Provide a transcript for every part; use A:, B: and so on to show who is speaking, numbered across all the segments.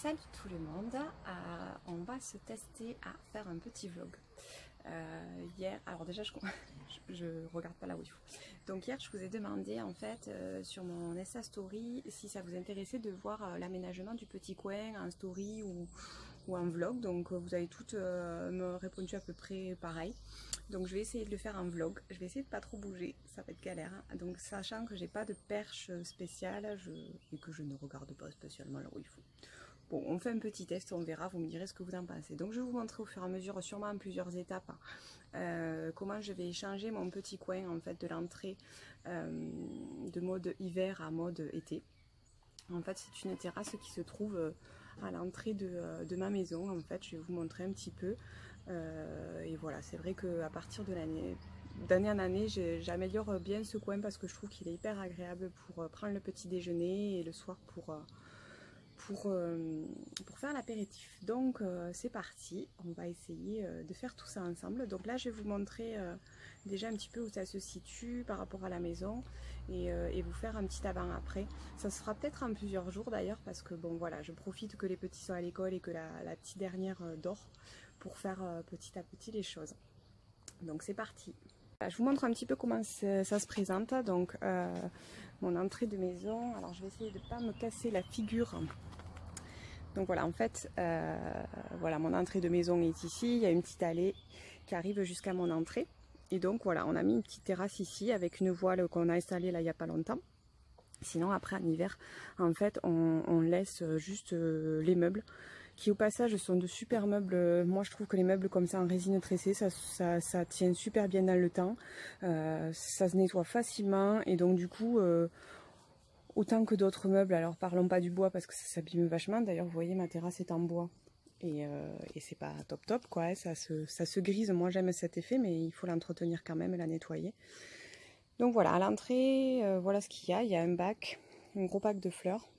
A: salut tout le monde, on va se tester à faire un petit vlog. Hier, alors déjà je regarde pas là où il faut. Donc hier je vous ai demandé en fait sur mon Insta Story si ça vous intéressait de voir l'aménagement du petit coin en story ou en vlog. Donc vous avez toutes me répondu à peu près pareil. Donc je vais essayer de le faire en vlog. Je vais essayer de pas trop bouger, ça va être galère. Donc sachant que j'ai pas de perche spéciale et que je ne regarde pas spécialement là où il faut. Bon, on fait un petit test, on verra, vous me direz ce que vous en pensez. Donc je vais vous montrer au fur et à mesure, sûrement en plusieurs étapes, comment je vais changer mon petit coin en fait de l'entrée de mode hiver à mode été. En fait c'est une terrasse qui se trouve à l'entrée de ma maison. En fait je vais vous montrer un petit peu. Et voilà, c'est vrai qu'à partir de d'année en année, j'améliore bien ce coin parce que je trouve qu'il est hyper agréable pour prendre le petit déjeuner et le soir pour faire l'apéritif. Donc c'est parti, on va essayer de faire tout ça ensemble. Donc là je vais vous montrer déjà un petit peu où ça se situe par rapport à la maison et vous faire un petit avant-après. Ça se fera peut-être en plusieurs jours d'ailleurs parce que bon voilà, je profite que les petits soient à l'école et que la petite dernière dort pour faire petit à petit les choses. Donc c'est parti. Je vous montre un petit peu comment ça se présente. Donc mon entrée de maison, alors je vais essayer de ne pas me casser la figure. Donc voilà, en fait, voilà, mon entrée de maison est ici. Il y a une petite allée qui arrive jusqu'à mon entrée. Et donc voilà, on a mis une petite terrasse ici avec une voile qu'on a installée là il n'y a pas longtemps. Sinon après en hiver, en fait, on laisse juste les meubles qui au passage sont de super meubles. Moi je trouve que les meubles comme ça en résine tressée, ça tient super bien dans le temps. Ça se nettoie facilement et donc du coup... autant que d'autres meubles, alors parlons pas du bois parce que ça s'abîme vachement. D'ailleurs vous voyez ma terrasse est en bois et c'est pas top quoi, ça se grise. Moi j'aime cet effet mais il faut l'entretenir quand même et la nettoyer. Donc voilà, à l'entrée, voilà ce qu'il y a un bac, un gros bac de fleurs.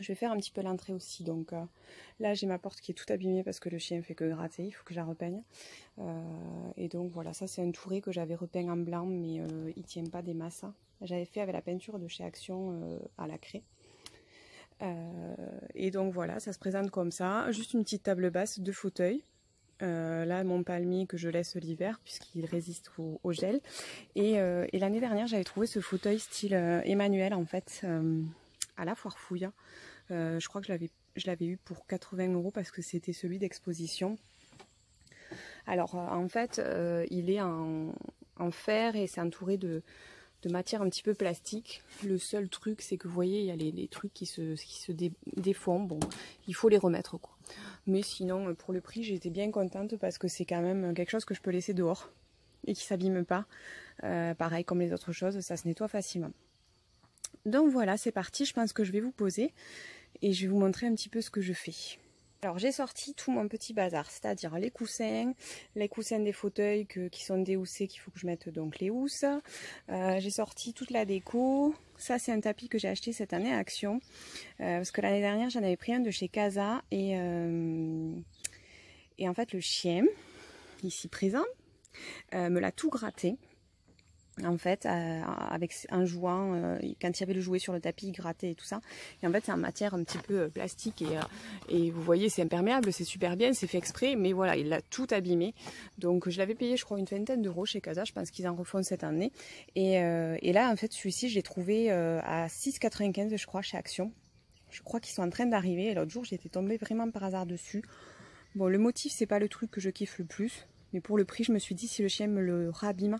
A: Je vais faire un petit peu l'entrée aussi, donc là j'ai ma porte qui est toute abîmée parce que le chien fait que gratter, il faut que je la repeigne. Et donc voilà, ça c'est un touret que j'avais repeint en blanc mais il tient pas des masses. J'avais fait avec la peinture de chez Action à la craie. Et donc voilà, ça se présente comme ça, juste une petite table basse, 2 fauteuils. Là mon palmier que je laisse l'hiver puisqu'il résiste au gel. Et l'année dernière j'avais trouvé ce fauteuil style Emmanuel en fait à la foire fouille. Je crois que je l'avais eu pour 80 € parce que c'était celui d'exposition. Alors en fait il est en fer et c'est entouré de matière un petit peu plastique. Le seul truc c'est que vous voyez il y a les trucs qui se défont. Bon, il faut les remettre quoi. Mais sinon pour le prix j'étais bien contente parce que c'est quand même quelque chose que je peux laisser dehors et qui s'abîme pas. Pareil comme les autres choses, ça se nettoie facilement. Donc voilà, c'est parti, je pense que je vais vous poser et je vais vous montrer un petit peu ce que je fais. Alors j'ai sorti tout mon petit bazar, c'est-à-dire les coussins des fauteuils qui sont déhoussés, qu'il faut que je mette donc les housses. J'ai sorti toute la déco. Ça c'est un tapis que j'ai acheté cette année à Action. Parce que l'année dernière j'en avais pris un de chez Casa et en fait le chien, ici présent, me l'a tout gratté. En fait, en jouant, quand il y avait le jouet sur le tapis, il grattait et tout ça. Et en fait, c'est en matière un petit peu plastique et vous voyez, c'est imperméable, c'est super bien, c'est fait exprès, mais voilà, il l'a tout abîmé. Donc, je l'avais payé, je crois, une vingtaine d'euros chez Casa. Je pense qu'ils en refont cette année. Et là, en fait, celui-ci, je l'ai trouvé à 6,95 € je crois, chez Action. Je crois qu'ils sont en train d'arriver. L'autre jour, j'étais tombée vraiment par hasard dessus. Bon, le motif, c'est pas le truc que je kiffe le plus, mais pour le prix, je me suis dit si le chien me le rabîme.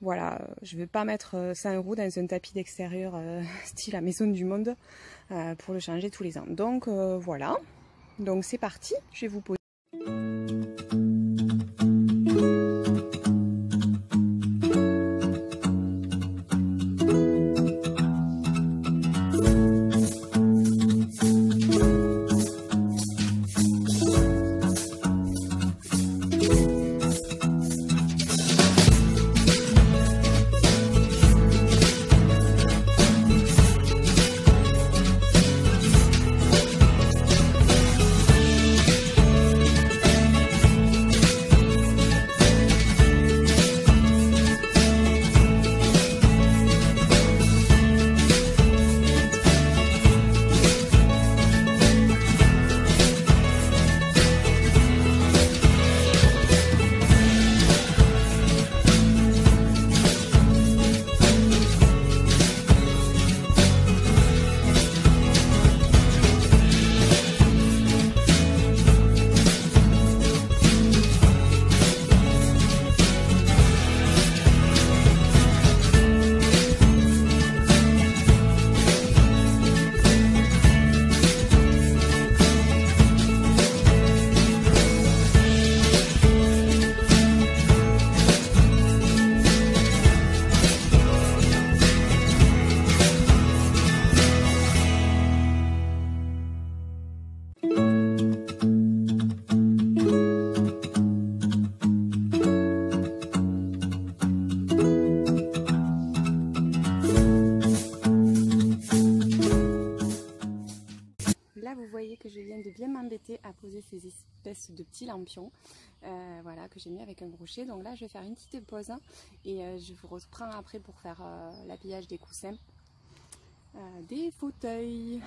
A: Voilà, je ne vais pas mettre 100 € dans un tapis d'extérieur style la Maison du Monde pour le changer tous les ans. Donc voilà, donc c'est parti, je vais vous poser. m'embêter à poser ces espèces de petits lampions voilà, que j'ai mis avec un crochet. Donc là je vais faire une petite pause et je vous reprends après pour faire l'habillage des coussins, des fauteuils.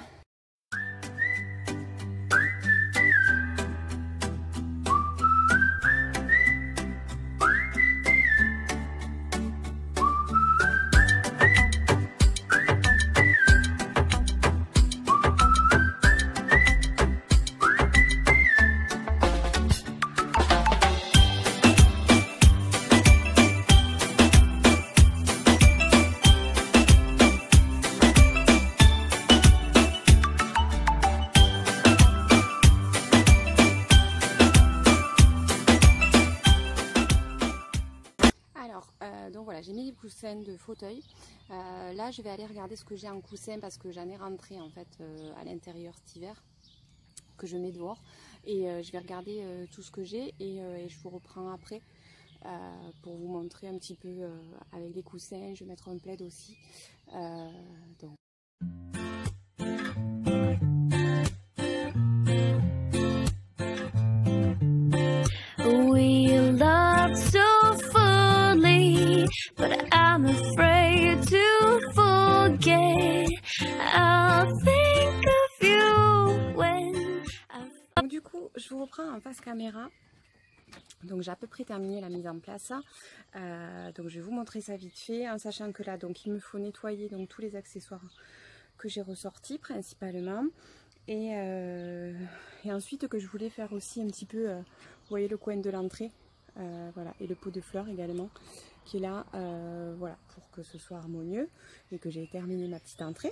A: Donc voilà, j'ai mis les coussins de fauteuil. Là je vais aller regarder ce que j'ai en coussin parce que j'en ai rentré en fait à l'intérieur cet hiver que je mets dehors, et je vais regarder tout ce que j'ai et je vous reprends après pour vous montrer un petit peu avec les coussins. Je vais mettre un plaid aussi donc.
B: We love so fully, but I'm afraid to forget. I'll think of you when
A: Donc du coup, je vous reprends en face caméra. Donc j'ai à peu près terminé la mise en place. Donc je vais vous montrer ça vite fait, en sachant que là, donc il me faut nettoyer donc tous les accessoires que j'ai ressortis principalement. Et ensuite que je voulais faire aussi un petit peu, vous voyez le coin de l'entrée, voilà, et le pot de fleurs également, qui est là, voilà, pour que ce soit harmonieux et que j'ai terminé ma petite entrée.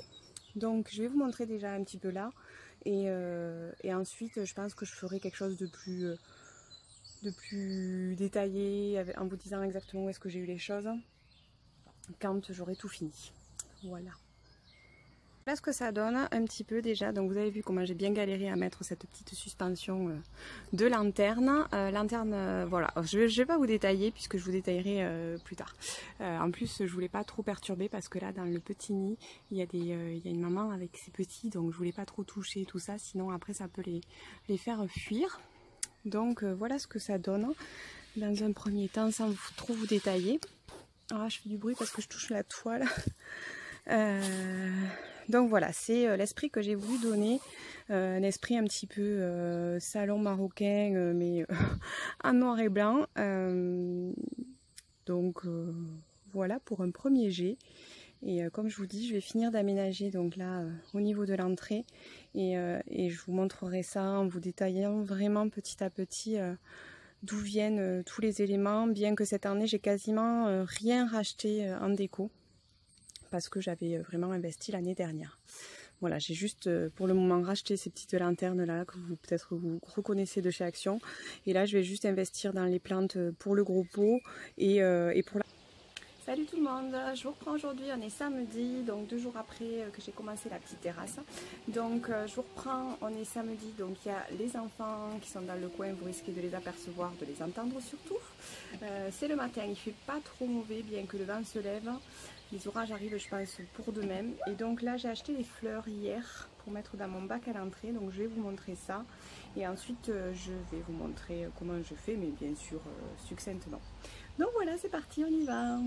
A: Donc je vais vous montrer déjà un petit peu là, et ensuite je pense que je ferai quelque chose de plus détaillé, en vous disant exactement où est-ce que j'ai eu les choses, quand j'aurai tout fini. Voilà. Là ce que ça donne un petit peu déjà, donc vous avez vu comment j'ai bien galéré à mettre cette petite suspension de lanterne. Voilà, je vais pas vous détailler puisque je vous détaillerai plus tard. En plus je voulais pas trop perturber parce que là dans le petit nid il y a une maman avec ses petits, donc je voulais pas trop toucher tout ça, sinon après ça peut les faire fuir. Donc voilà ce que ça donne dans un premier temps sans trop vous détailler. Ah, je fais du bruit parce que je touche la toile. Donc voilà, c'est l'esprit que j'ai voulu donner, un esprit un petit peu salon marocain, mais en noir et blanc. Donc voilà pour un premier jet. Et comme je vous dis, je vais finir d'aménager donc là au niveau de l'entrée, et je vous montrerai ça en vous détaillant vraiment petit à petit d'où viennent tous les éléments, bien que cette année j'ai quasiment rien racheté en déco, parce que j'avais vraiment investi l'année dernière. Voilà, j'ai juste pour le moment racheté ces petites lanternes là que vous peut-être vous reconnaissez de chez Action. Et là je vais juste investir dans les plantes pour le gros pot et pour la... Salut tout le monde, je vous reprends aujourd'hui, on est samedi, donc 2 jours après que j'ai commencé la petite terrasse. Donc je vous reprends, on est samedi, donc il y a les enfants qui sont dans le coin, vous risquez de les apercevoir, de les entendre surtout. C'est le matin, il fait pas trop mauvais bien que le vent se lève. Les orages arrivent je pense pour demain. Et donc là j'ai acheté des fleurs hier pour mettre dans mon bac à l'entrée, donc je vais vous montrer ça. Et ensuite je vais vous montrer comment je fais, mais bien sûr succinctement. Donc voilà, c'est parti, on y va.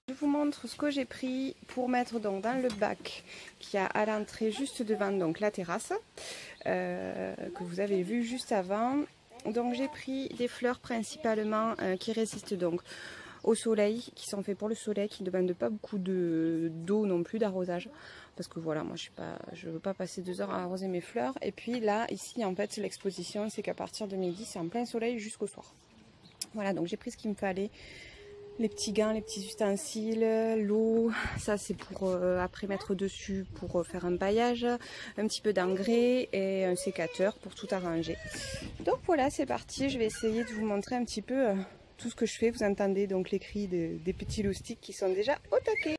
A: Je vous montre ce que j'ai pris pour mettre donc dans le bac qui a à l'entrée juste devant donc la terrasse que vous avez vu juste avant. Donc j'ai pris des fleurs principalement qui résistent donc au soleil, qui sont faits pour le soleil, qui ne demandent pas beaucoup d'eau non plus, d'arrosage, parce que voilà, moi je veux pas passer 2 heures à arroser mes fleurs. Et puis là ici en fait l'exposition c'est qu'à partir de midi c'est en plein soleil jusqu'au soir. Voilà, donc j'ai pris ce qu'il me fallait, les petits gants, les petits ustensiles, l'eau, ça c'est pour après mettre dessus pour faire un paillage, un petit peu d'engrais et un sécateur pour tout arranger. Donc voilà, c'est parti, je vais essayer de vous montrer un petit peu tout ce que je fais. Vous entendez donc les cris des petits loustiques qui sont déjà au taquet.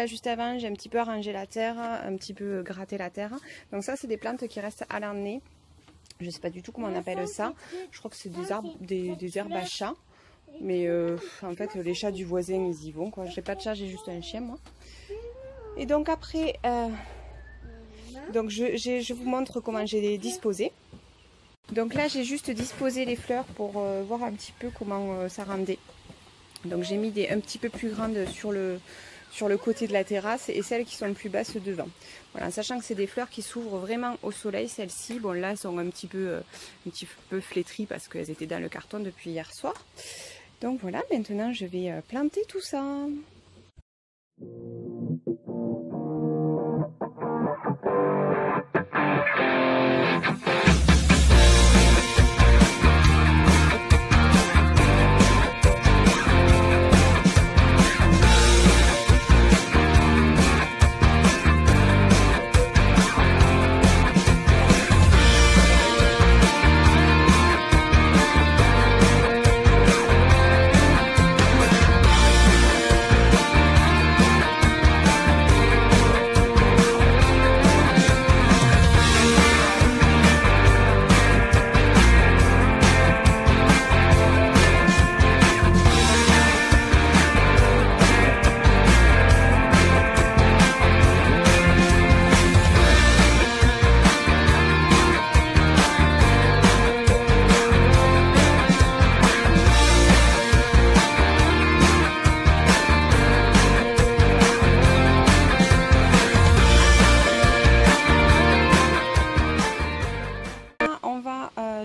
A: là juste avant, j'ai un petit peu arrangé la terre, un petit peu gratté la terre. Donc ça c'est des plantes qui restent à l'année. Je sais pas du tout comment on appelle ça. Je crois que c'est des arbres, des herbes à chat. Mais en fait les chats du voisin ils y vont quoi. J'ai pas de chat, j'ai juste un chien moi. Et donc après, donc je vous montre comment j'ai disposé. Donc là j'ai juste disposé les fleurs pour voir un petit peu comment ça rendait. Donc j'ai mis des un petit peu plus grandes sur le côté de la terrasse et celles qui sont plus basses devant. Voilà, sachant que c'est des fleurs qui s'ouvrent vraiment au soleil, celles-ci. Bon là elles sont un petit peu flétries parce qu'elles étaient dans le carton depuis hier soir. Donc voilà, maintenant je vais planter tout ça.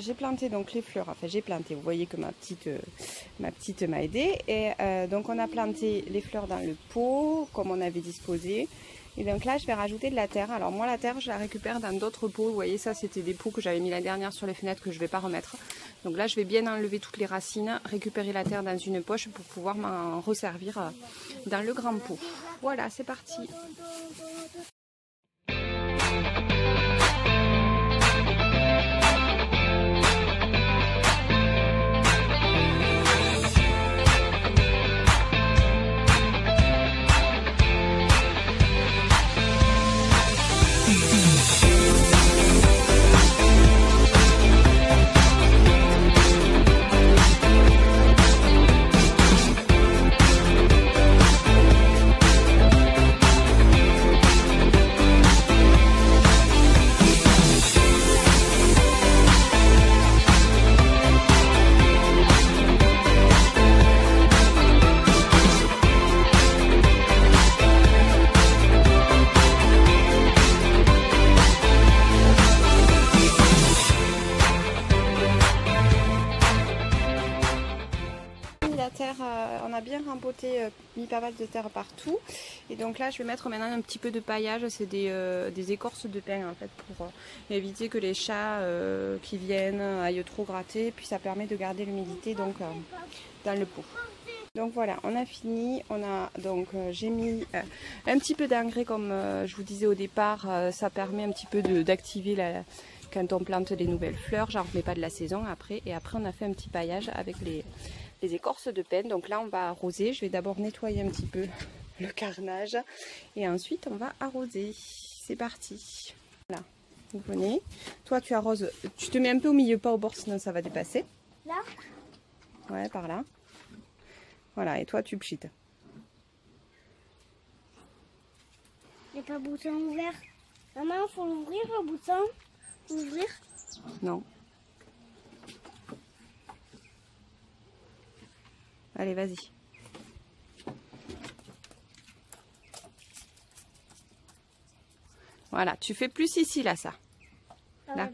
A: J'ai planté donc les fleurs, enfin j'ai planté, vous voyez que ma petite m'a aidé et donc on a planté les fleurs dans le pot comme on avait disposé et donc là je vais rajouter de la terre. Alors moi la terre je la récupère dans d'autres pots, vous voyez ça c'était des pots que j'avais mis la dernière sur les fenêtres que je ne vais pas remettre. Donc là je vais bien enlever toutes les racines, récupérer la terre dans une poche pour pouvoir m'en resservir dans le grand pot. Voilà, c'est parti. On a bien rempoté, mis pas mal de terre partout et donc là je vais mettre maintenant un petit peu de paillage, c'est des écorces de pin en fait pour éviter que les chats qui viennent aillent trop gratter, puis ça permet de garder l'humidité donc dans le pot. Donc voilà, on a fini, j'ai mis un petit peu d'engrais comme je vous disais au départ, ça permet un petit peu d'activer quand on plante des nouvelles fleurs, j'en remets pas de la saison après et après on a fait un petit paillage avec les écorces de pin. Donc là on va arroser, je vais d'abord nettoyer un petit peu le carnage et ensuite on va arroser. C'est parti. Voilà, vous venez, toi tu arroses, tu te mets un peu au milieu, pas au bord sinon ça va dépasser.
C: Là?
A: Ouais, par là. Voilà, et toi tu pchites.
C: Il n'y a pas de bouton ouvert. Maman, il faut l'ouvrir le bouton. Ouvrir?
A: Non. Allez, vas-y. Voilà, tu fais plus ici, là, ça. Là.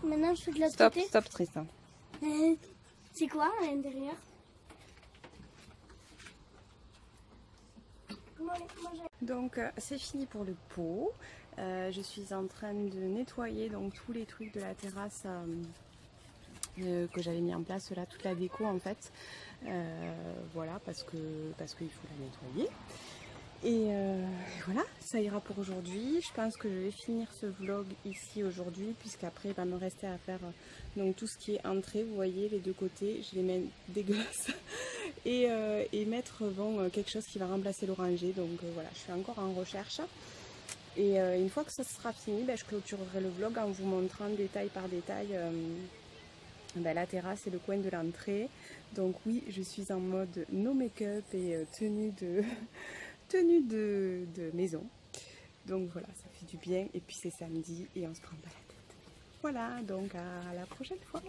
C: Maintenant, je fais de l'autre
A: Stop,
C: côté.
A: stop, Tristan.
C: C'est quoi à l'intérieur?
A: Donc, c'est fini pour le pot. Je suis en train de nettoyer donc tous les trucs de la terrasse que j'avais mis en place là, toute la déco en fait. Voilà, parce qu'il faut la nettoyer. Et voilà, ça ira pour aujourd'hui. Je pense que je vais finir ce vlog ici aujourd'hui, puisqu'après il va me rester à faire donc tout ce qui est entrée. Vous voyez les deux côtés, je les mets dégueulasses et mettre bon, quelque chose qui va remplacer l'oranger. Donc voilà, je suis encore en recherche. Et une fois que ça sera fini, je clôturerai le vlog en vous montrant détail par détail la terrasse et le coin de l'entrée. Donc oui, je suis en mode no make-up et tenue de maison. Donc voilà, ça fait du bien. Et puis c'est samedi et on se prend pas la tête. Voilà, donc à la prochaine fois.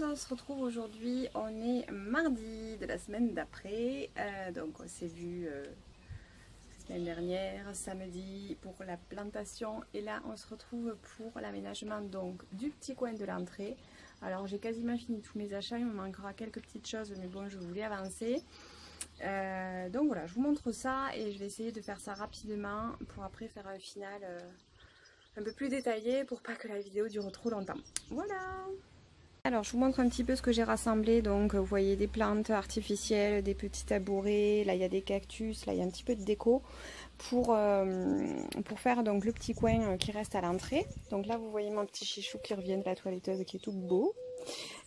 A: On se retrouve aujourd'hui, on est mardi de la semaine d'après, donc on s'est vu la semaine dernière, samedi pour la plantation, et là on se retrouve pour l'aménagement donc du petit coin de l'entrée. Alors j'ai quasiment fini tous mes achats, il me manquera quelques petites choses, mais bon je voulais avancer. Donc voilà, je vous montre ça et je vais essayer de faire ça rapidement pour après faire un final un peu plus détaillé pour pas que la vidéo dure trop longtemps. Voilà! Alors je vous montre un petit peu ce que j'ai rassemblé. Donc vous voyez des plantes artificielles, des petits tabourets, là il y a des cactus, là il y a un petit peu de déco pour faire donc le petit coin qui reste à l'entrée. Donc là vous voyez mon petit chichou qui revient de la toiletteuse qui est tout beau.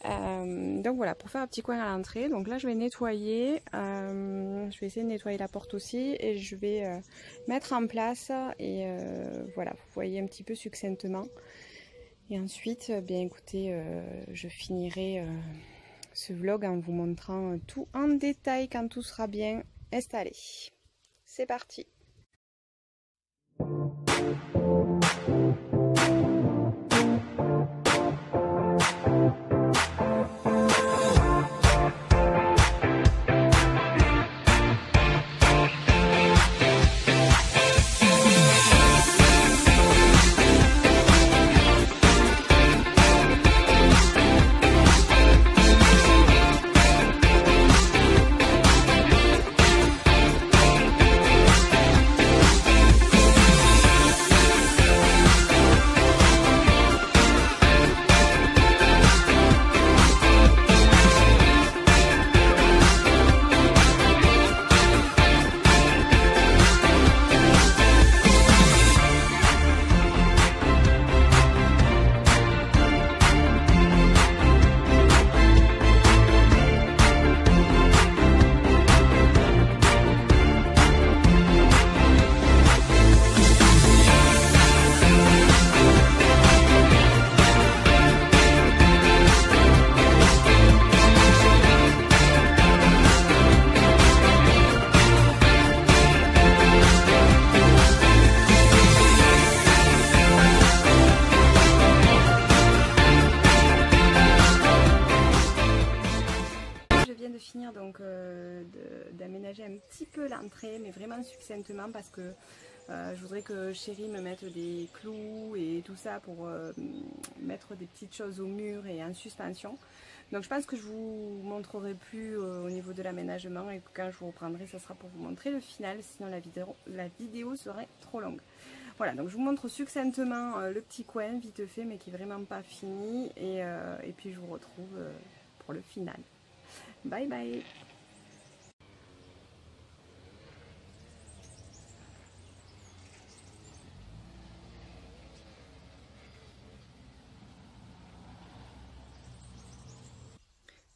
A: Donc voilà, pour faire un petit coin à l'entrée. Donc là je vais nettoyer, je vais essayer de nettoyer la porte aussi et je vais mettre en place et voilà, vous voyez un petit peu succinctement. Et ensuite, bien écoutez, je finirai ce vlog en vous montrant tout en détail quand tout sera bien installé. C'est parti! D'aménager un petit peu l'entrée, mais vraiment succinctement parce que je voudrais que Chérie me mette des clous et tout ça pour mettre des petites choses au mur et en suspension. Donc je pense que je vous montrerai plus au niveau de l'aménagement et quand je vous reprendrai, ça sera pour vous montrer le final, sinon la vidéo serait trop longue. Voilà, donc je vous montre succinctement le petit coin vite fait, mais qui est vraiment pas fini, et puis je vous retrouve pour le final. Bye bye!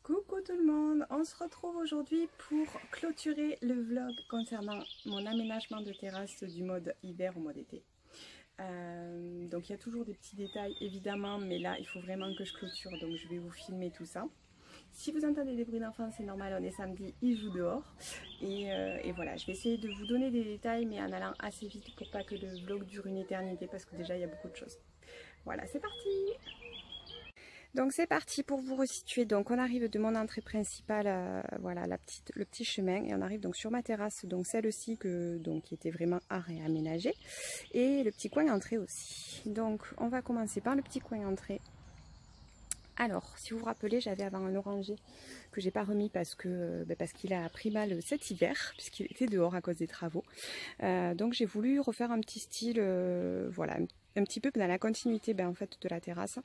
A: Coucou tout le monde, on se retrouve aujourd'hui pour clôturer le vlog concernant mon aménagement de terrasse du mode hiver au mode été. Donc il y a toujours des petits détails évidemment, mais là il faut vraiment que je clôture, donc je vais vous filmer tout ça. Si vous entendez des bruits d'enfants, c'est normal, on est samedi, ils jouent dehors. Et voilà, je vais essayer de vous donner des détails, mais en allant assez vite pour pas que le vlog dure une éternité, parce que déjà il y a beaucoup de choses. Voilà, c'est parti! Donc c'est parti pour vous resituer. Donc on arrive de mon entrée principale, voilà le petit chemin, et on arrive donc sur ma terrasse, donc celle-ci qui était vraiment à réaménager, et le petit coin entrée aussi. Donc on va commencer par le petit coin entrée. Alors, si vous vous rappelez, j'avais avant un oranger que j'ai pas remis parce qu'il a pris mal cet hiver, puisqu'il était dehors à cause des travaux. Donc j'ai voulu refaire un petit style, voilà, un petit peu dans la continuité en fait, de la terrasse.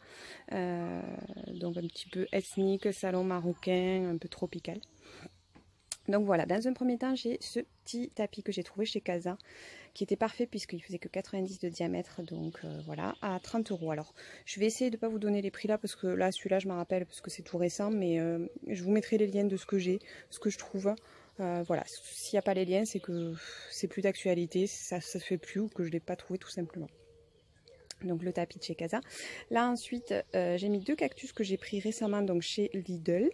A: Donc un petit peu ethnique, salon marocain, un peu tropical. Donc voilà, dans un premier temps, j'ai ce petit tapis que j'ai trouvé chez Casa, qui était parfait puisqu'il faisait que 90 de diamètre, donc voilà, à 30 €. Alors, je vais essayer de ne pas vous donner les prix là, parce que là, celui-là, je me rappelle, parce que c'est tout récent, mais je vous mettrai les liens de ce que j'ai, ce que je trouve. Voilà, s'il n'y a pas les liens, c'est que c'est plus d'actualité, ça se fait plus, ou que je ne l'ai pas trouvé tout simplement. Donc le tapis de chez Casa. Là ensuite, j'ai mis 2 cactus que j'ai pris récemment donc chez Lidl,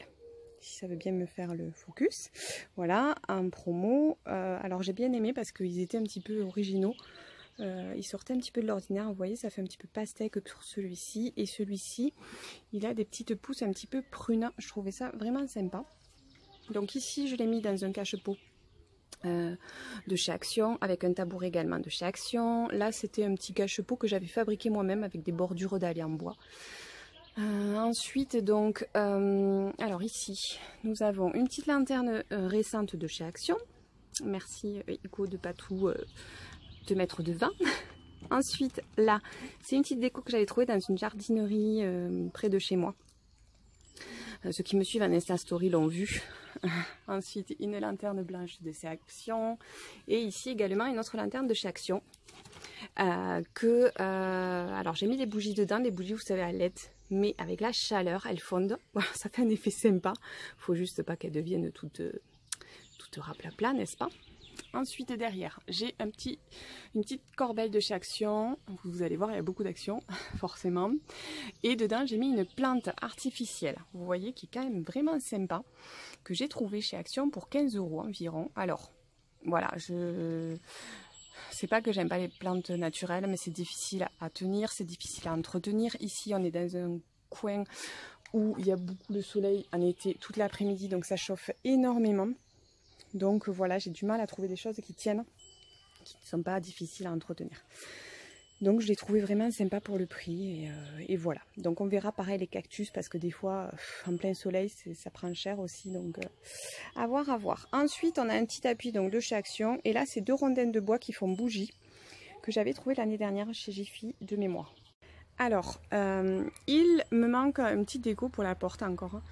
A: si ça veut bien me faire le focus. Voilà, en promo. Alors j'ai bien aimé parce qu'ils étaient un petit peu originaux. Ils sortaient un petit peu de l'ordinaire. Vous voyez, ça fait un petit peu pastèque pour celui-ci. Et celui-ci, il a des petites pousses un petit peu prunes. Je trouvais ça vraiment sympa. Donc ici, je l'ai mis dans un cache-pot de chez Action, avec un tabouret également de chez Action. Là, c'était un petit cache-pot que j'avais fabriqué moi-même avec des bordures dallées en bois. Ensuite donc, alors ici nous avons une petite lanterne récente de chez Action, merci Ico de Patou de mettre de vin. Ensuite là c'est une petite déco que j'avais trouvée dans une jardinerie près de chez moi. Ceux qui me suivent en Insta Story l'ont vu. Ensuite une lanterne blanche de chez Action, et ici également une autre lanterne de chez Action. Alors j'ai mis des bougies dedans, des bougies vous savez à LED, mais avec la chaleur elles fondent, voilà, ça fait un effet sympa, faut juste pas qu'elles deviennent toutes raplapla, n'est-ce pas? Ensuite derrière j'ai une petite corbeille de chez Action, vous allez voir il y a beaucoup d'Action forcément, et dedans j'ai mis une plante artificielle, vous voyez, qui est quand même vraiment sympa, que j'ai trouvé chez Action pour 15 € environ. Alors voilà, c'est pas que j'aime pas les plantes naturelles, mais c'est difficile à tenir, c'est difficile à entretenir. Ici, on est dans un coin où il y a beaucoup de soleil en été, toute l'après-midi, donc ça chauffe énormément. Donc voilà, j'ai du mal à trouver des choses qui tiennent, qui ne sont pas difficiles à entretenir. Donc je l'ai trouvé vraiment sympa pour le prix, et voilà. Donc on verra pareil les cactus, parce que des fois, en plein soleil, ça prend cher aussi, donc à voir, à voir. Ensuite, on a un petit tapis donc, de chez Action, et là, c'est 2 rondins de bois qui font bougie, que j'avais trouvé l'année dernière chez Jiffy de mémoire. Alors, il me manque une petite déco pour la porte encore, hein.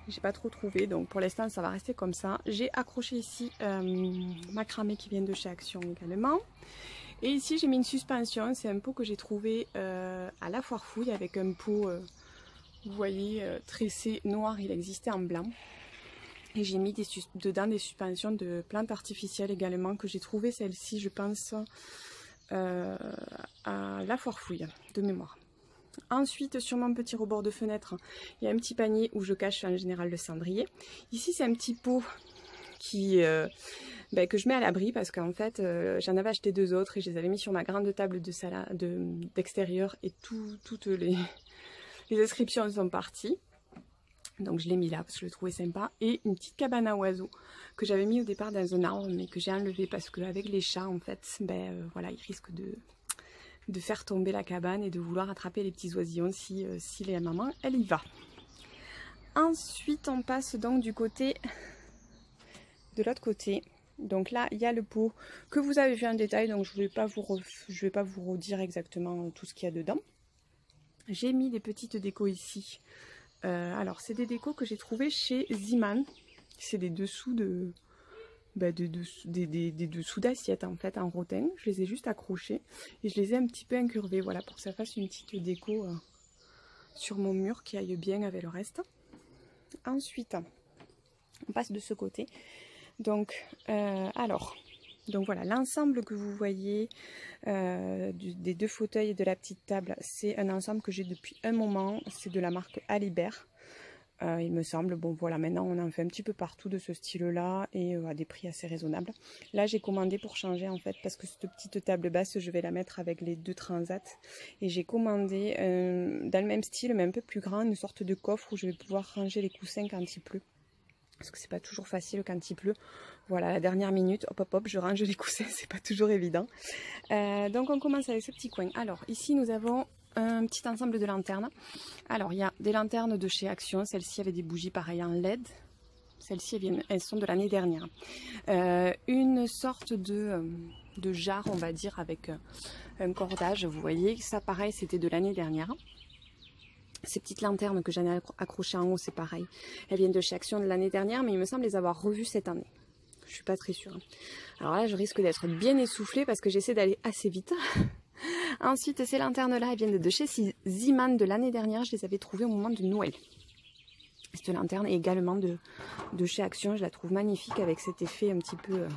A: J'ai pas trop trouvé, donc pour l'instant ça va rester comme ça. J'ai accroché ici macramé qui vient de chez Action également. Et ici j'ai mis une suspension, c'est un pot que j'ai trouvé à la foire fouille, avec un pot, vous voyez, tressé noir, il existait en blanc. Et j'ai mis dedans des suspensions de plantes artificielles également, que j'ai trouvé celle-ci je pense à la foire fouille de mémoire. Ensuite, sur mon petit rebord de fenêtre, il y a un petit panier où je cache en général le cendrier. Ici, c'est un petit pot que je mets à l'abri, parce qu'en fait, j'en avais acheté 2 autres et je les avais mis sur ma grande table d'extérieur, et toutes les inscriptions sont parties. Donc je l'ai mis là parce que je le trouvais sympa. Et une petite cabane à oiseaux que j'avais mis au départ dans un arbre, mais que j'ai enlevé parce qu'avec les chats, en fait, voilà, ils risquent de faire tomber la cabane et de vouloir attraper les petits oisillons si la maman elle y va. Ensuite on passe donc du côté de l'autre côté. Donc là il y a le pot que vous avez vu en détail, donc je vais pas vous redire exactement tout ce qu'il y a dedans. J'ai mis des petites décos ici. Alors c'est des décos que j'ai trouvé chez Ziman. C'est des dessous des dessous d'assiettes en fait en rotin. Je les ai juste accrochés et je les ai un petit peu incurvés, voilà, pour que ça fasse une petite déco sur mon mur qui aille bien avec le reste. Ensuite on passe de ce côté. Donc alors Donc voilà, l'ensemble que vous voyez des 2 fauteuils et de la petite table, c'est un ensemble que j'ai depuis un moment. C'est de la marque Alibert. Il me semble. Bon voilà, maintenant on en fait un petit peu partout de ce style-là et à des prix assez raisonnables. Là j'ai commandé pour changer en fait, parce que cette petite table basse, je vais la mettre avec les 2 transats. Et j'ai commandé dans le même style, mais un peu plus grand, une sorte de coffre où je vais pouvoir ranger les coussins quand il pleut. Parce que c'est pas toujours facile quand il pleut. Voilà, à la dernière minute, hop hop hop, je range les coussins, c'est pas toujours évident. Donc on commence avec ce petit coin. Alors ici nous avons un petit ensemble de lanternes. Alors il y a des lanternes de chez Action, celles-ci avaient des bougies pareilles en LED. Celles-ci elles sont de l'année dernière. Une sorte de jarre, on va dire, avec un cordage, vous voyez, ça pareil c'était de l'année dernière. Ces petites lanternes que j'en ai accrochées en haut, c'est pareil. Elles viennent de chez Action de l'année dernière, mais il me semble les avoir revues cette année. Je suis pas très sûre. Alors là, je risque d'être bien essoufflée parce que j'essaie d'aller assez vite. Ensuite, ces lanternes-là, elles viennent de chez Ziman de l'année dernière. Je les avais trouvées au moment de Noël. Cette lanterne est également de chez Action. Je la trouve magnifique avec cet effet un petit peu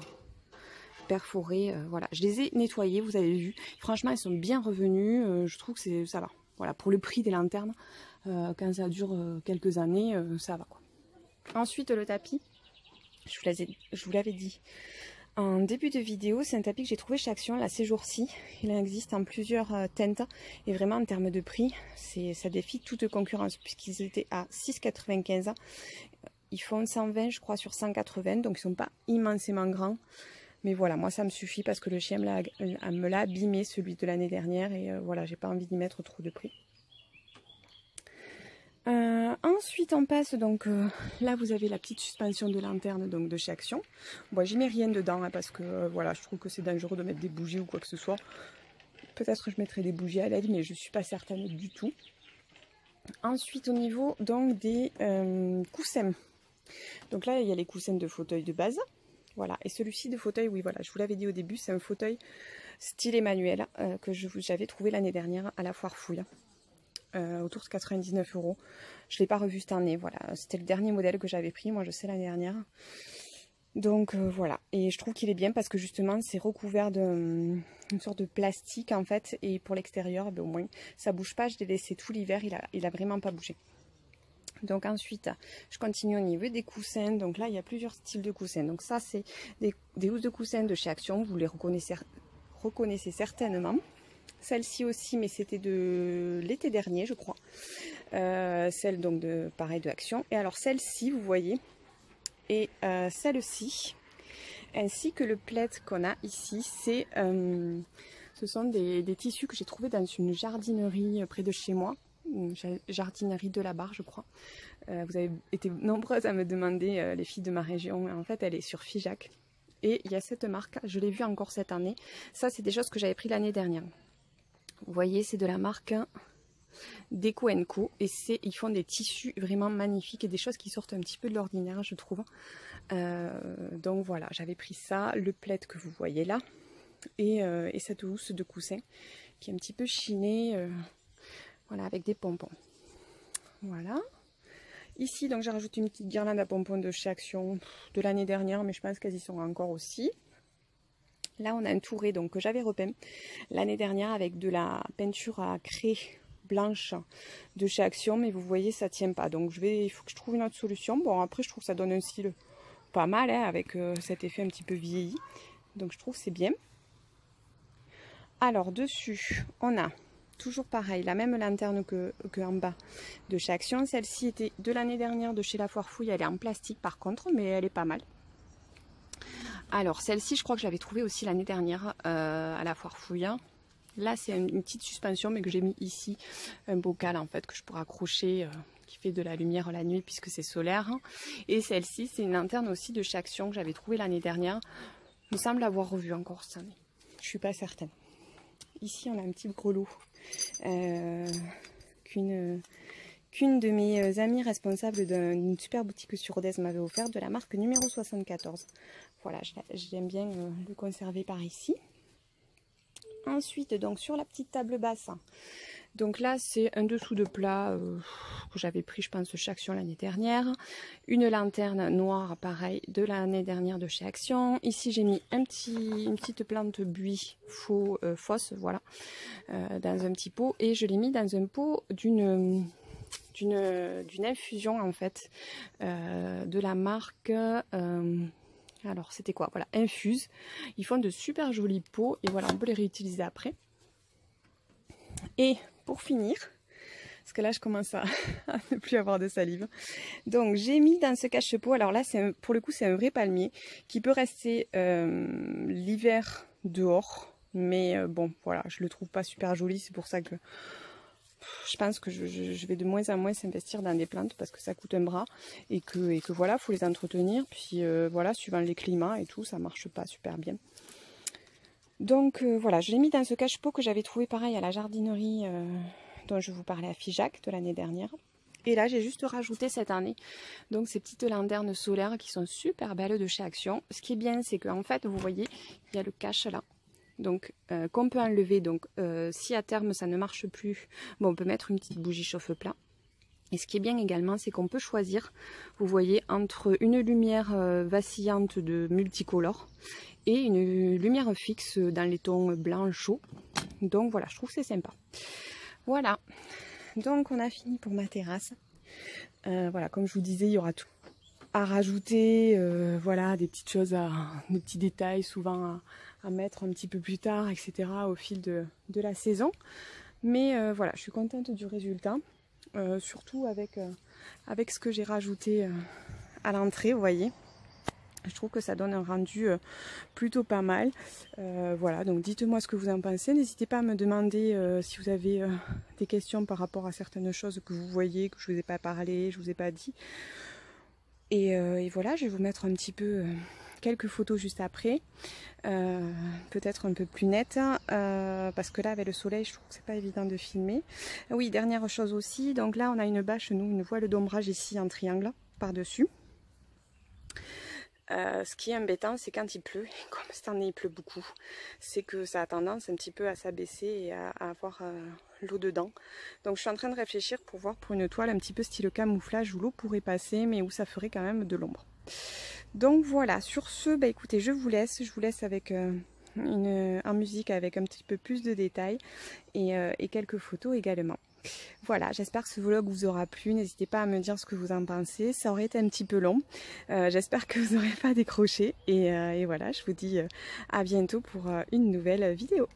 A: perforé. Voilà, je les ai nettoyées, vous avez vu. Franchement, elles sont bien revenues. Je trouve que ça va. Voilà, pour le prix des lanternes, quand ça dure quelques années, ça va quoi. Ensuite, le tapis, je vous l'avais dit en début de vidéo, c'est un tapis que j'ai trouvé chez Action là ces jours-ci. Il existe en plusieurs teintes et vraiment en termes de prix, ça défie toute concurrence puisqu'ils étaient à 6,95 €. Ils font 120 je crois sur 180, donc ils sont pas immensément grands. Mais voilà, moi ça me suffit parce que le chien me l'a abîmé, celui de l'année dernière. Et voilà, j'ai pas envie d'y mettre trop de prix. Ensuite on passe donc, là vous avez la petite suspension de lanterne donc de chez Action. Bon, j'y mets rien dedans hein, parce que voilà, je trouve que c'est dangereux de mettre des bougies ou quoi que ce soit. Peut-être que je mettrai des bougies à LED, mais je suis pas certaine du tout. Ensuite au niveau donc des coussins. Donc là il y a les coussins de fauteuil de base. Voilà, et celui-ci de fauteuil, oui voilà, je vous l'avais dit au début, c'est un fauteuil style Emmanuel que j'avais trouvé l'année dernière à la foire fouille, autour de 99 €. Je ne l'ai pas revu cette année, voilà, c'était le dernier modèle que j'avais pris, moi je sais l'année dernière. Donc voilà, et je trouve qu'il est bien parce que justement c'est recouvert d'une sorte de plastique en fait, et pour l'extérieur, ben, au moins ça bouge pas, je l'ai laissé tout l'hiver, il a vraiment pas bougé. Donc ensuite, je continue au niveau des coussins. Donc là, il y a plusieurs styles de coussins. Donc ça, c'est des housses de coussins de chez Action. Vous les reconnaissez certainement. Celle-ci aussi, mais c'était de l'été dernier, je crois. Celle donc pareil de Action. Et alors celle-ci, vous voyez, et celle-ci, ainsi que le plaid qu'on a ici, ce sont des tissus que j'ai trouvés dans une jardinerie près de chez moi. Une jardinerie de la Barre je crois. Vous avez été nombreuses à me demander, les filles de ma région. En fait elle est sur Figeac et il y a cette marque, je l'ai vue encore cette année. Ça c'est des choses que j'avais pris l'année dernière. Vous voyez, c'est de la marque Deco & Co et ils font des tissus vraiment magnifiques et des choses qui sortent un petit peu de l'ordinaire je trouve. Donc voilà, j'avais pris ça, le plaid que vous voyez là et cette housse de coussin qui est un petit peu chinée. Voilà, avec des pompons. Voilà. Ici, donc j'ai rajouté une petite guirlande à pompons de chez Action de l'année dernière, mais je pense qu'elles y sont encore aussi. Là, on a un touré donc que j'avais repeint l'année dernière avec de la peinture à craie blanche de chez Action, mais vous voyez, ça tient pas. Donc il faut que je trouve une autre solution. Bon, après, je trouve que ça donne un style pas mal, hein, avec cet effet un petit peu vieilli. Donc je trouve que c'est bien. Alors, dessus, on a toujours pareil, la même lanterne que en bas de chez Action. Celle-ci était de l'année dernière de chez la foire fouille. Elle est en plastique par contre, mais elle est pas mal. Alors celle-ci, je crois que j'avais trouvé aussi l'année dernière à la foire fouille. Là, c'est une petite suspension, mais que j'ai mis ici. Un bocal en fait que je pourrais accrocher, qui fait de la lumière la nuit puisque c'est solaire. Et celle-ci, c'est une lanterne aussi de chez Action que j'avais trouvé l'année dernière. Il me semble l'avoir revue encore cette année. Je suis pas certaine. Ici, on a un petit grelot qu'une de mes amies responsables d'une super boutique sur Rodez m'avait offert, de la marque numéro 74. Voilà, j'aime bien le conserver par ici. Ensuite, donc sur la petite table basse Donc là c'est un dessous de plat que j'avais pris je pense chez Action l'année dernière. Une lanterne noire pareil de l'année dernière de chez Action. Ici j'ai mis une petite plante buis fausse voilà, dans un petit pot. Et je l'ai mis dans un pot d'une infusion en fait de la marque... alors c'était quoi? Voilà, Infuse. Ils font de super jolis pots et voilà, on peut les réutiliser après. Et pour finir, parce que là je commence à ne plus avoir de salive, donc j'ai mis dans ce cache-pot, alors là pour le coup c'est un vrai palmier qui peut rester l'hiver dehors, mais bon voilà, je le trouve pas super joli, c'est pour ça que je pense que je vais de moins en moins s'investir dans des plantes parce que ça coûte un bras et que voilà, faut les entretenir, puis voilà, suivant les climats et tout, ça marche pas super bien. Donc voilà, je l'ai mis dans ce cache-pot que j'avais trouvé pareil à la jardinerie dont je vous parlais à Figeac de l'année dernière. Et là j'ai juste rajouté cette année donc ces petites lanternes solaires qui sont super belles de chez Action. Ce qui est bien c'est qu'en fait vous voyez il y a le cache là. Donc qu'on peut enlever, donc si à terme ça ne marche plus, bon, on peut mettre une petite bougie chauffe-plat. Et ce qui est bien également c'est qu'on peut choisir, vous voyez, entre une lumière vacillante de multicolore et une lumière fixe dans les tons blanc chaud. Donc voilà, je trouve que c'est sympa. Voilà, donc on a fini pour ma terrasse. Voilà, comme je vous disais, il y aura tout à rajouter, voilà, des petites choses, des petits détails souvent à mettre un petit peu plus tard, etc. au fil de la saison. Mais voilà, je suis contente du résultat, surtout avec ce que j'ai rajouté à l'entrée, vous voyez. Je trouve que ça donne un rendu plutôt pas mal. Voilà, donc dites-moi ce que vous en pensez. N'hésitez pas à me demander si vous avez des questions par rapport à certaines choses que vous voyez, que je ne vous ai pas parlé, je ne vous ai pas dit. Et voilà, je vais vous mettre un petit peu quelques photos juste après, peut-être un peu plus nettes, parce que là avec le soleil je trouve que c'est pas évident de filmer. Oui, dernière chose aussi, donc là on a une bâche, nous, une voile d'ombrage ici en triangle par dessus. Ce qui est embêtant c'est quand il pleut, comme cette année il pleut beaucoup, c'est que ça a tendance un petit peu à s'abaisser et à avoir l'eau dedans. Donc je suis en train de réfléchir pour voir pour une toile un petit peu style camouflage où l'eau pourrait passer mais où ça ferait quand même de l'ombre. Donc voilà, sur ce, bah écoutez, je vous laisse avec en musique avec un petit peu plus de détails et quelques photos également. Voilà, j'espère que ce vlog vous aura plu. N'hésitez pas à me dire ce que vous en pensez. Ça aurait été un petit peu long. J'espère que vous n'aurez pas décroché. Et voilà, je vous dis à bientôt pour une nouvelle vidéo.